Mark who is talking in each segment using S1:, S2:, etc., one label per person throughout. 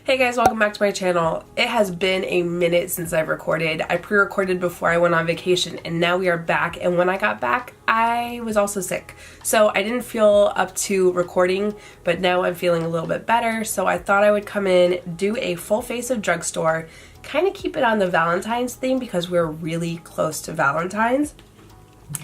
S1: Hey guys, welcome back to my channel. It has been a minute since I've recorded. I pre-recorded before I went on vacation and now we are back, and when I got back I was also sick. So I didn't feel up to recording, but now I'm feeling a little bit better, so I thought I would come in, do a full face of drugstore, kind of keep it on the Valentine's theme because we're really close to Valentine's.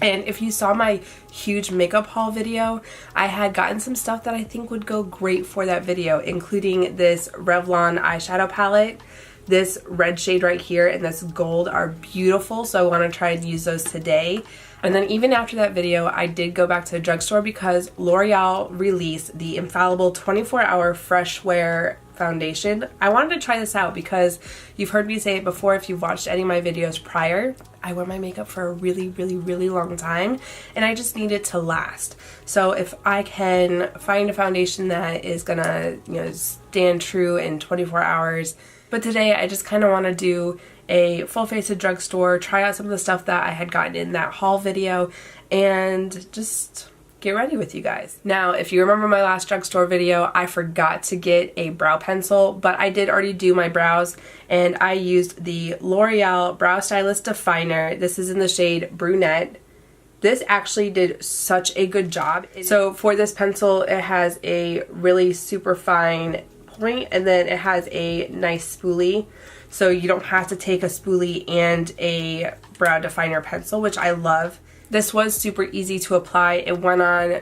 S1: And if you saw my huge makeup haul video, I had gotten some stuff that I think would go great for that video, including this Revlon eyeshadow palette. This red shade right here and this gold are beautiful, so I want to try and use those today. And then even after that video, I did go back to the drugstore because L'Oreal released the Infallible 24-Hour Fresh Wear Foundation. I wanted to try this out because you've heard me say it before if you've watched any of my videos prior. I wear my makeup for a really long time and I just need it to last. So if I can find a foundation that is gonna, stand true in 24 hours. But today I just kind of want to do a full face of drugstore, try out some of the stuff that I had gotten in that haul video, and just get ready with you guys. Now, if you remember my last drugstore video, I forgot to get a brow pencil, but I did already do my brows, and I used the L'Oreal Brow Stylist Definer. This is in the shade Brunette. This actually did such a good job. So for this pencil, it has a really super fine point, and then it has a nice spoolie. So you don't have to take a spoolie and a brow definer pencil, which I love. This was super easy to apply. It went on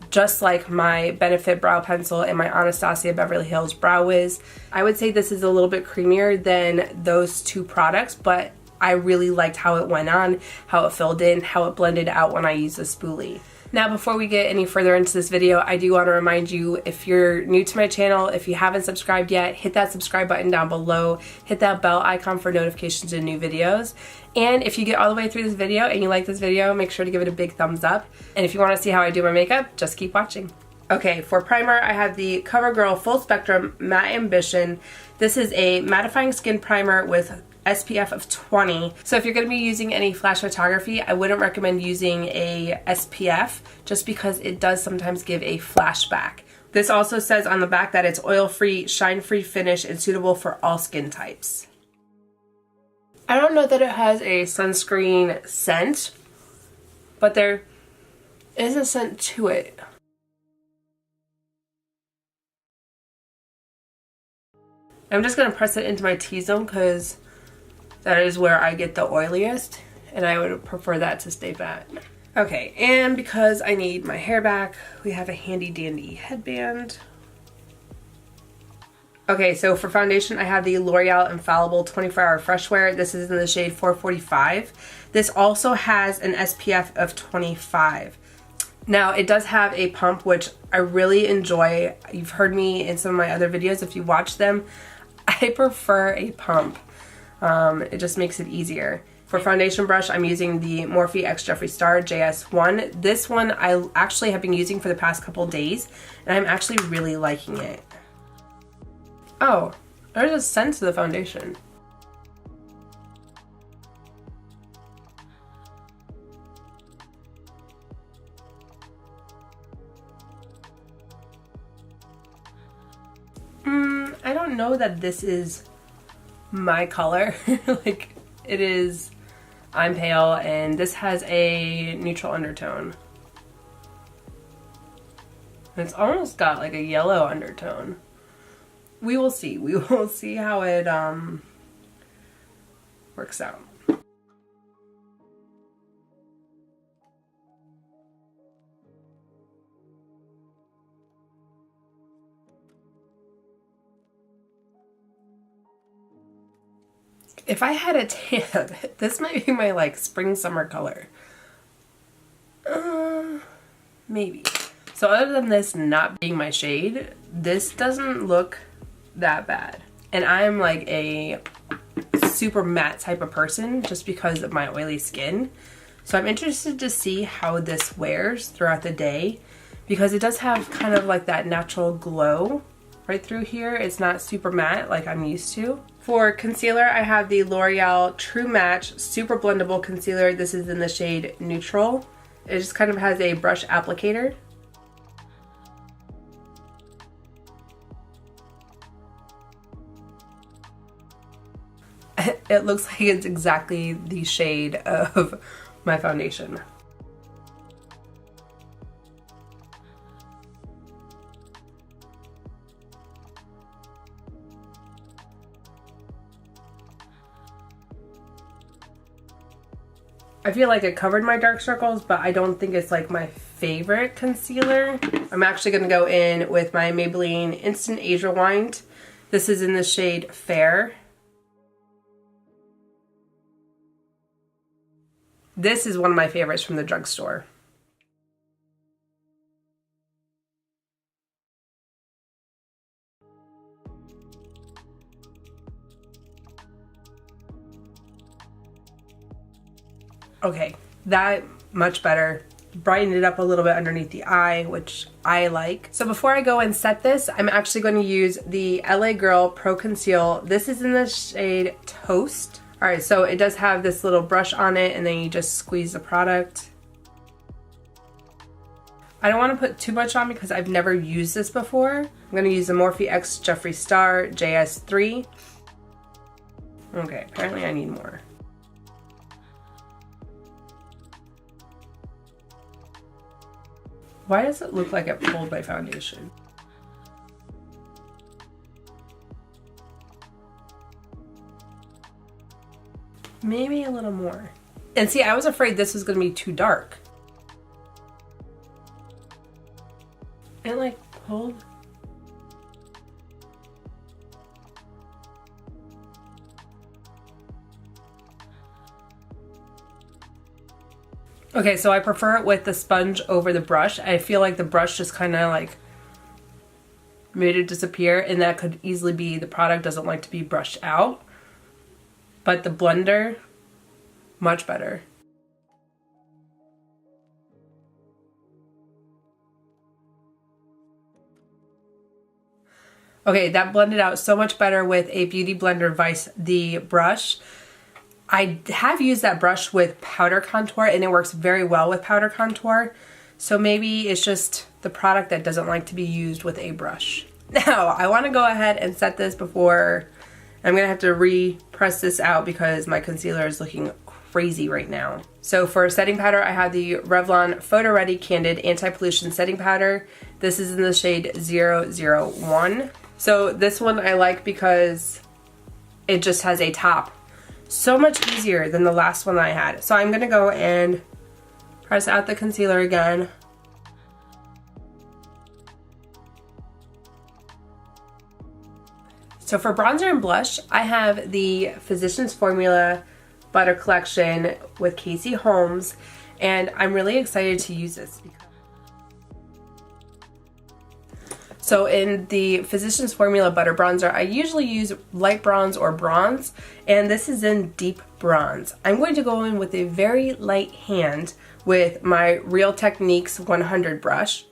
S1: just like my Benefit brow pencil and my Anastasia Beverly Hills Brow Wiz. I would say this is a little bit creamier than those two products, but I really liked how it went on, how it filled in, how it blended out when I used the spoolie. Now, before we get any further into this video, I do want to remind you, if you're new to my channel, if you haven't subscribed yet, hit that subscribe button down below, hit that bell icon for notifications of new videos. And if you get all the way through this video and you like this video, make sure to give it a big thumbs up. And if you want to see how I do my makeup, just keep watching. Okay, for primer, I have the CoverGirl Full Spectrum Matte Ambition. This is a mattifying skin primer with SPF of 20. So if you're going to be using any flash photography, I wouldn't recommend using a SPF just because it does sometimes give a flashback. This also says on the back that it's oil-free, shine-free finish and suitable for all skin types. I don't know that it has a sunscreen scent, but there is a scent to it. I'm just going to press it into my T-zone because that is where I get the oiliest, and I would prefer that to stay back. Okay, and because I need my hair back, we have a handy dandy headband. Okay, so for foundation, I have the L'Oreal Infallible 24-Hour Fresh Wear. This is in the shade 445. This also has an SPF of 25. Now, it does have a pump, which I really enjoy. You've heard me in some of my other videos. If you watch them, I prefer a pump. It just makes it easier. For foundation brush, I'm using the Morphe X Jeffree Star JS1. This one I actually have been using for the past couple days, and I'm actually really liking it. Oh, there's a scent to the foundation. I don't know that this is my color. Like, it is, I'm pale, and this has a neutral undertone. It's almost got like a yellow undertone. We will see. We will see how it works out. If I had a tan, this might be my like spring summer color. Maybe. So other than this not being my shade, this doesn't look that bad. And I'm like a super matte type of person just because of my oily skin. So I'm interested to see how this wears throughout the day because it does have kind of like that natural glow right through here. It's not super matte like I'm used to. For concealer, I have the L'Oreal True Match Super Blendable Concealer. This is in the shade Neutral. It just kind of has a brush applicator. it looks like it's exactly the shade of my foundation. I feel like it covered my dark circles, but I don't think it's like my favorite concealer. I'm actually gonna go in with my Maybelline Instant Age Rewind. This is in the shade Fair. This is one of my favorites from the drugstore. Okay, that much better. Brightened it up a little bit underneath the eye, which I like. So before I go and set this, I'm actually going to use the LA Girl Pro Conceal. This is in the shade Toast. All right, so it does have this little brush on it, and then you just squeeze the product. I don't want to put too much on because I've never used this before. I'm going to use the Morphe X Jeffree Star JS3. Okay, apparently I need more. Why does it look like it pulled my foundation? Maybe a little more. And see, I was afraid this was gonna be too dark. It like pulled. Okay, so I prefer it with the sponge over the brush. I feel like the brush just kind of like made it disappear, and that could easily be the product doesn't like to be brushed out. But the blender, much better. Okay, that blended out so much better with a Beauty Blender Vice, the brush. I have used that brush with powder contour, and it works very well with powder contour. So maybe it's just the product that doesn't like to be used with a brush. Now, I want to go ahead and set this before I'm going to have to re-press this out because my concealer is looking crazy right now. So for setting powder, I have the Revlon Photo Ready Candid Anti-Pollution Setting Powder. This is in the shade 001. So this one I like because it just has a top. So much easier than the last one I had. So I'm gonna go and press out the concealer again. So for bronzer and blush, I have the Physicians Formula Butter Collection with Casey Holmes, and I'm really excited to use this. So in the Physicians Formula Butter Bronzer, I usually use light bronze or bronze, and this is in deep bronze. I'm going to go in with a very light hand with my Real Techniques 100 brush.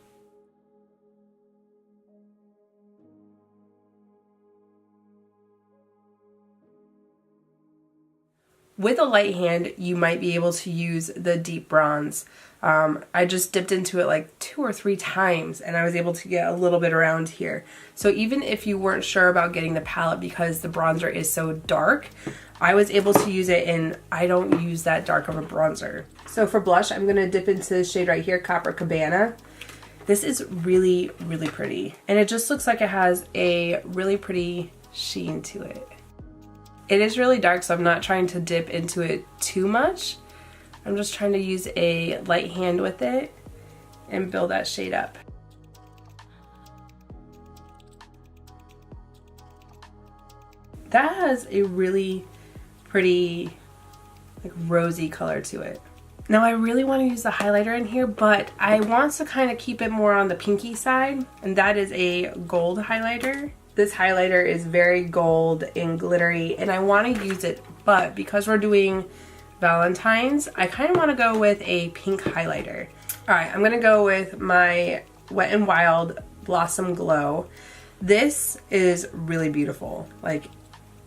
S1: With a light hand, you might be able to use the deep bronze. I just dipped into it like 2 or 3 times, and I was able to get a little bit around here. So even if you weren't sure about getting the palette because the bronzer is so dark, I was able to use it, and I don't use that dark of a bronzer. So for blush, I'm going to dip into this shade right here, Copacabana. This is really, really pretty, and it just looks like it has a really pretty sheen to it. It is really dark, so I'm not trying to dip into it too much. I'm just trying to use a light hand with it and build that shade up. That has a really pretty like rosy color to it. Now I really want to use the highlighter in here, but I want to kind of keep it more on the pinky side, and that is a gold highlighter. This highlighter is very gold and glittery, and I want to use it, but because we're doing Valentine's, I kind of want to go with a pink highlighter. All right, I'm going to go with my Wet n Wild Blossom Glow. This is really beautiful. Like,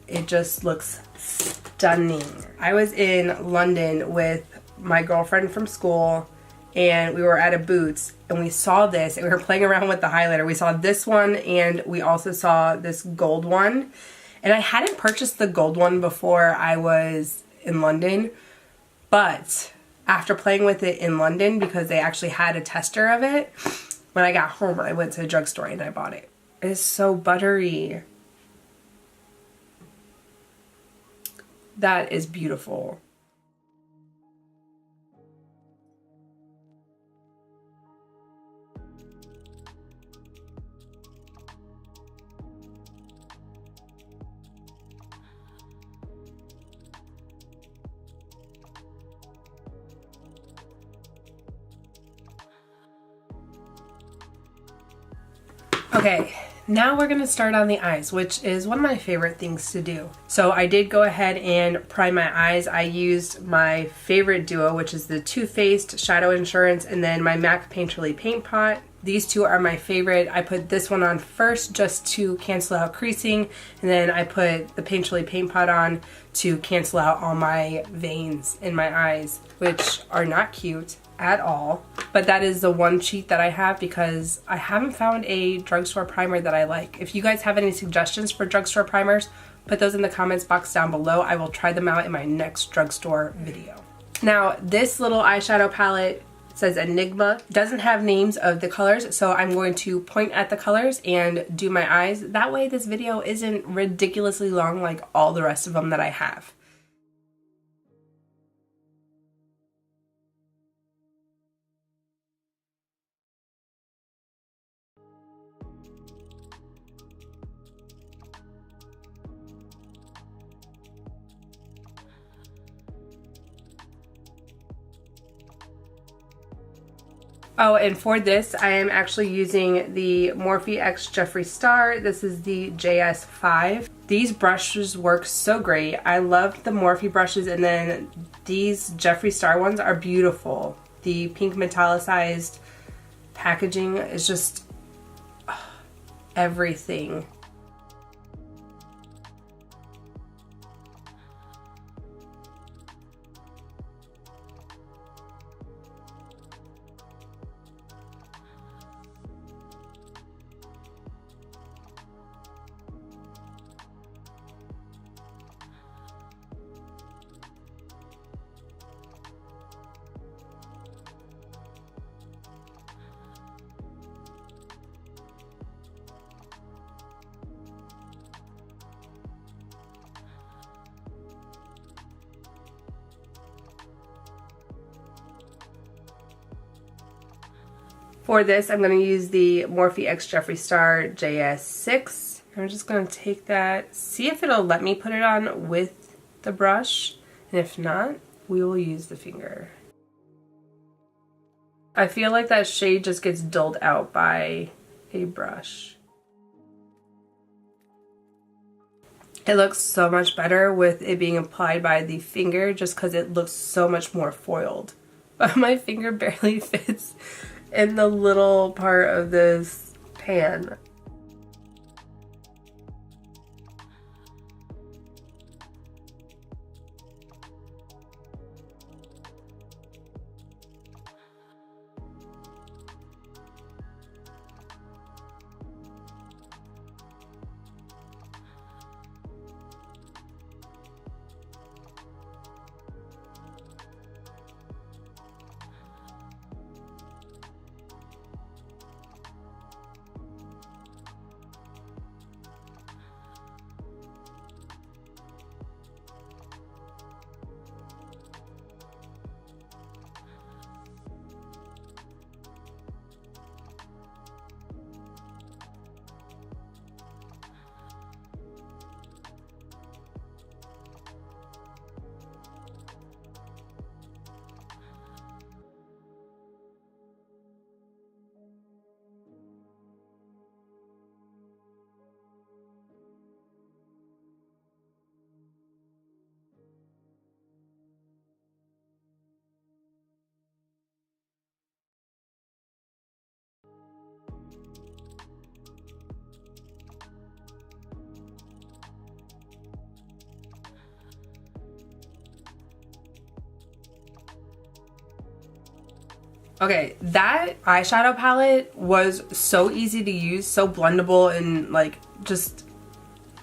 S1: it just looks stunning. I was in London with my girlfriend from school, and we were at a Boots, and we saw this, and we were playing around with the highlighter. We saw this one, and we also saw this gold one, And I hadn't purchased the gold one before I was in London, but after playing with it in London, because they actually had a tester of it, when I got home, I went to the drugstore and I bought it. It's so buttery. That is beautiful. Okay, now we're gonna start on the eyes, which is one of my favorite things to do. So I did go ahead and prime my eyes. I used my favorite duo, which is the Too Faced Shadow Insurance, and then my MAC Painterly Paint Pot. These two are my favorite. I put this one on first just to cancel out creasing, and then I put the Painterly Paint Pot on to cancel out all my veins in my eyes, which are not cute at all. But that is the one cheat that I have because I haven't found a drugstore primer that I like. If you guys have any suggestions for drugstore primers, put those in the comments box down below. I will try them out in my next drugstore video. Now, this little eyeshadow palette says Enigma. Doesn't have names of the colors, so I'm going to point at the colors and do my eyes. That way this video isn't ridiculously long like all the rest of them that I have. Oh, and for this, I am actually using the Morphe X Jeffree Star. This is the JS5. These brushes work so great. I love the Morphe brushes, and then these Jeffree Star ones are beautiful. The pink metallicized packaging is just everything. For this, I'm going to use the Morphe X Jeffree Star JS6. I'm just going to take that, see if it'll let me put it on with the brush, and if not, we will use the finger. I feel like that shade just gets dulled out by a brush. It looks so much better with it being applied by the finger just because it looks so much more foiled. But my finger barely fits in the little part of this pan. Okay, that eyeshadow palette was so easy to use, so blendable, and like just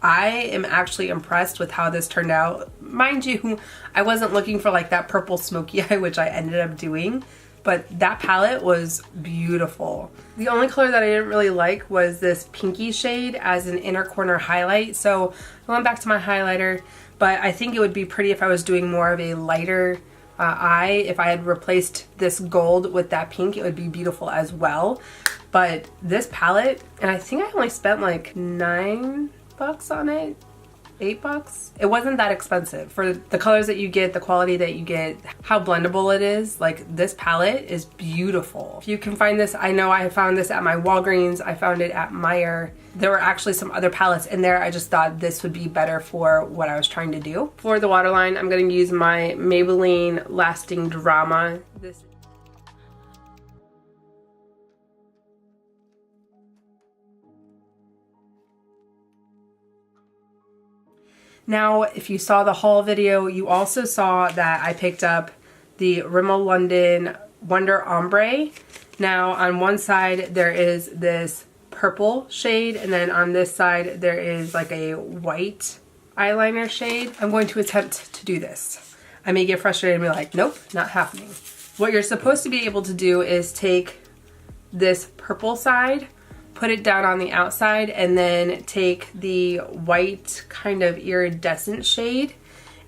S1: I am actually impressed with how this turned out. Mind you, I wasn't looking for like that purple smoky eye, which I ended up doing, but that palette was beautiful. The only color that I didn't really like was this pinky shade as an inner corner highlight. So I went back to my highlighter, but I think it would be pretty if I was doing more of a lighter eye. If I had replaced this gold with that pink, it would be beautiful as well. But this palette, and I think I only spent like $9 on it, $8. It wasn't that expensive for the colors that you get, the quality that you get, how blendable it is. Like, this palette is beautiful. If you can find this, I know I found this at my Walgreens, I found it at Meijer. There were actually some other palettes in there. I just thought this would be better for what I was trying to do. For the waterline, I'm going to use my Maybelline Lasting Drama. Now, if you saw the haul video, you also saw that I picked up the Rimmel London Wonder Ombre. Now, on one side, there is this purple shade, and then on this side, there is like a white eyeliner shade. I'm going to attempt to do this. I may get frustrated and be like, nope, not happening. What you're supposed to be able to do is take this purple side, put it down on the outside, and then take the white kind of iridescent shade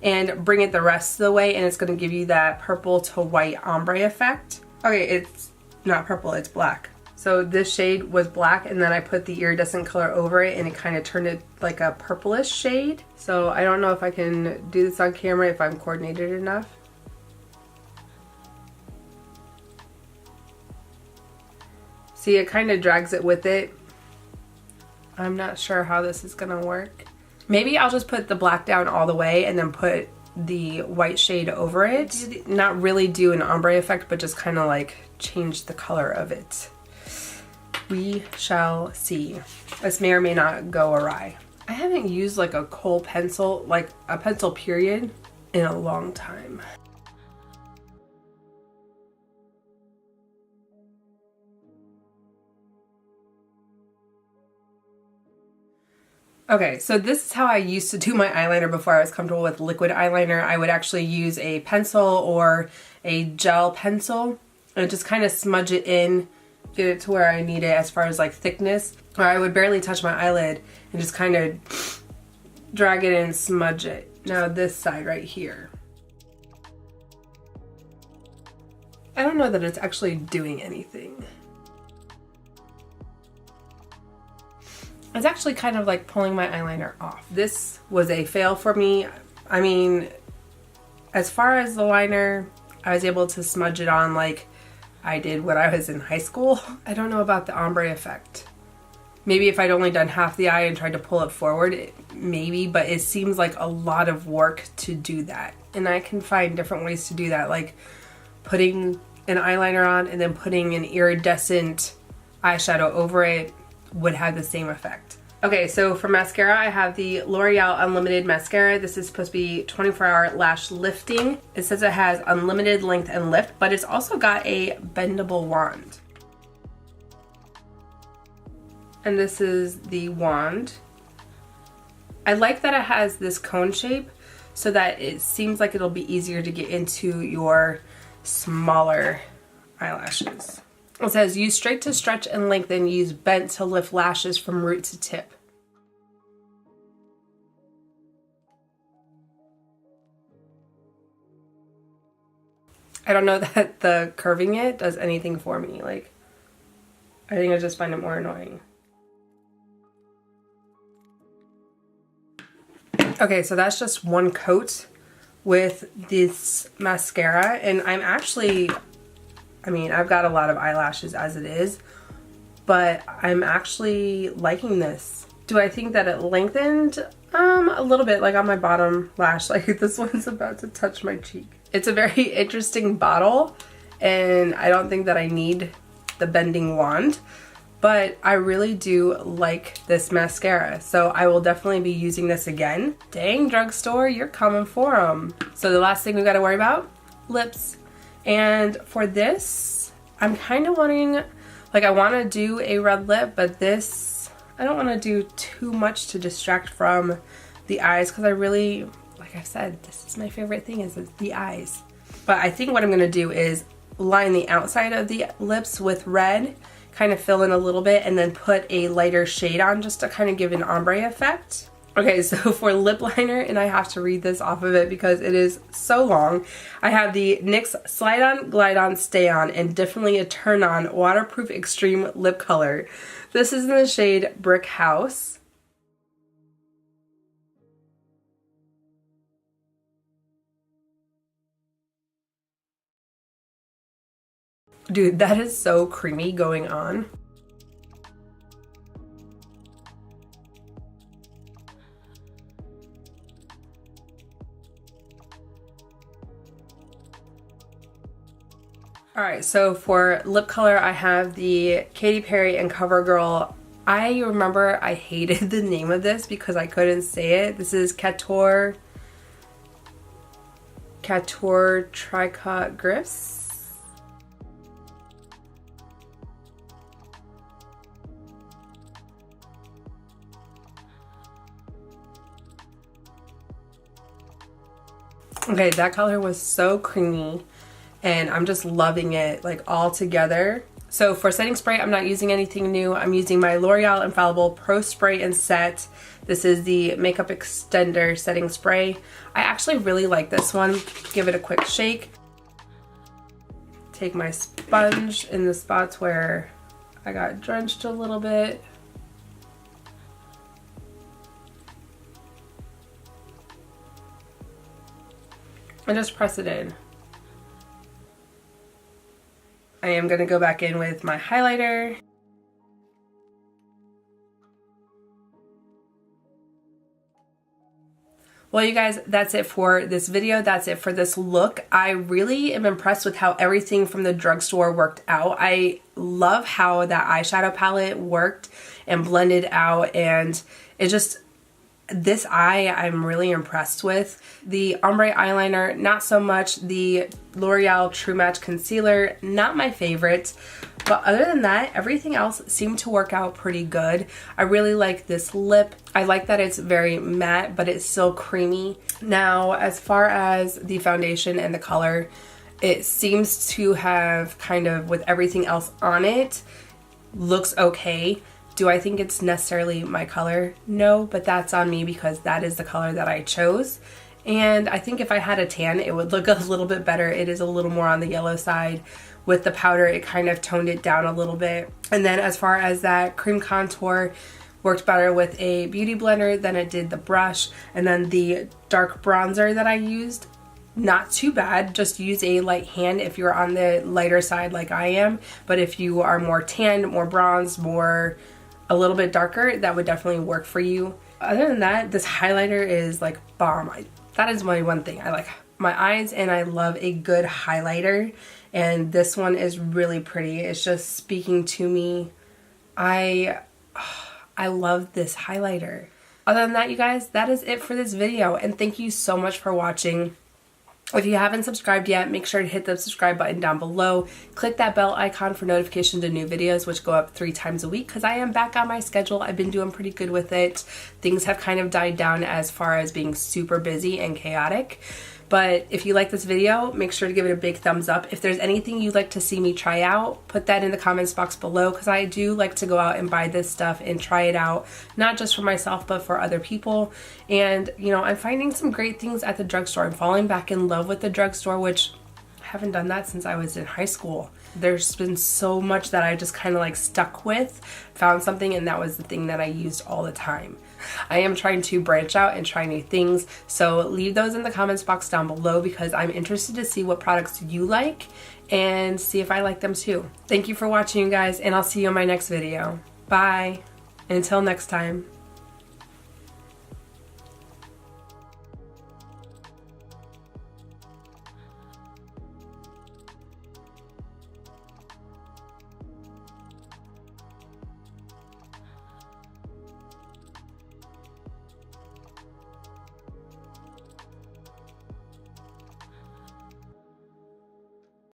S1: and bring it the rest of the way, and it's going to give you that purple to white ombre effect. Okay, it's not purple, it's black. So this shade was black, and then I put the iridescent color over it, and it kind of turned it like a purplish shade. So I don't know if I can do this on camera, if I'm coordinated enough. See, it kind of drags it with it. I'm not sure how this is gonna work. Maybe I'll just put the black down all the way and then put the white shade over it. Not really do an ombre effect, but just kind of like change the color of it. We shall see. This may or may not go awry. I haven't used like a kohl pencil, like a pencil period, in a long time. Okay, so this is how I used to do my eyeliner before I was comfortable with liquid eyeliner. I would actually use a pencil or a gel pencil and just kind of smudge it in, get it to where I need it as far as like thickness. Or I would barely touch my eyelid and just kind of drag it in, smudge it. Now this side right here. I don't know that it's actually doing anything. It's actually kind of like pulling my eyeliner off. This was a fail for me. I mean, as far as the liner, I was able to smudge it on like I did when I was in high school. I don't know about the ombre effect. Maybe if I'd only done half the eye and tried to pull it forward, maybe, but it seems like a lot of work to do that. And I can find different ways to do that, like putting an eyeliner on and then putting an iridescent eyeshadow over it would have the same effect. Okay, so for mascara, I have the L'Oreal Unlimited Mascara. This is supposed to be 24-hour lash lifting. It says it has unlimited length and lift, but it's also got a bendable wand. And this is the wand. I like that it has this cone shape so that it seems like it'll be easier to get into your smaller eyelashes. It says, use straight to stretch and lengthen, use bent to lift lashes from root to tip. I don't know that the curving it does anything for me. Like, I think I just find it more annoying. Okay, so that's just one coat with this mascara, and I'm actually, I mean, I've got a lot of eyelashes as it is, but I'm actually liking this. Do I think that it lengthened? A little bit, like on my bottom lash, like this one's about to touch my cheek. It's a very interesting bottle, and I don't think that I need the bending wand, but I really do like this mascara, so I will definitely be using this again. Dang, drugstore, you're coming for them. So the last thing we gotta worry about, lips. And for this, I'm kind of wanting, like, I want to do a red lip, but this, I don't want to do too much to distract from the eyes because I really, like I said, this is my favorite thing is the eyes. But I think what I'm going to do is line the outside of the lips with red, kind of fill in a little bit, and then put a lighter shade on just to kind of give an ombre effect. Okay, so for lip liner, and I have to read this off of it because it is so long, I have the NYX Slide On, Glide On, Stay On, and Definitely a Turn On Waterproof Extreme Lip Color. This is in the shade Brick House. Dude, that is so creamy going on. Alright, so for lip color, I have the Katy Perry and CoverGirl. I remember I hated the name of this because I couldn't say it. This is Couture Tricot Gris. Okay, that color was so creamy and I'm just loving it like all together. So for setting spray, I'm not using anything new. I'm using my L'Oreal Infallible Pro Spray and Set. This is the Makeup Extender Setting Spray. I actually really like this one. Give it a quick shake. Take my sponge in the spots where I got drenched a little bit. And just press it in. I am going to go back in with my highlighter. Well, you guys, that's it for this video. That's it for this look. I really am impressed with how everything from the drugstore worked out. I love how that eyeshadow palette worked and blended out, and it just, this eye I'm really impressed with. The ombre eyeliner, not so much. The L'Oreal True Match Concealer, not my favorite. But other than that, everything else seemed to work out pretty good. I really like this lip. I like that it's very matte, but it's still creamy. Now, as far as the foundation and the color, it seems to have kind of, with everything else on it, looks okay. Do I think it's necessarily my color? No, but that's on me because that is the color that I chose. And I think if I had a tan, it would look a little bit better. It is a little more on the yellow side. With the powder, it kind of toned it down a little bit. And then as far as that cream contour, worked better with a beauty blender than it did the brush. And then the dark bronzer that I used, not too bad. Just use a light hand if you're on the lighter side like I am. But if you are more tanned, more bronzed, more a little bit darker, that would definitely work for you. Other than that, this highlighter is like bomb. That is my one thing. I like my eyes and I love a good highlighter, and this one is really pretty. It's just speaking to me. I love this highlighter. Other than that, you guys, that is it for this video, and thank you so much for watching. If you haven't subscribed yet, make sure to hit the subscribe button down below. Click that bell icon for notifications of new videos, which go up 3 times a week because I am back on my schedule. I've been doing pretty good with it. Things have kind of died down as far as being super busy and chaotic. But if you like this video, make sure to give it a big thumbs up. If there's anything you'd like to see me try out, put that in the comments box below because I do like to go out and buy this stuff and try it out, not just for myself, but for other people. And, you know, I'm finding some great things at the drugstore. I'm falling back in love with the drugstore, which I haven't done that since I was in high school. There's been so much that I just kind of like stuck with, found something, and that was the thing that I used all the time. I am trying to branch out and try new things, so leave those in the comments box down below because I'm interested to see what products you like and see if I like them too. Thank you for watching, you guys, and I'll see you in my next video. Bye. And until next time.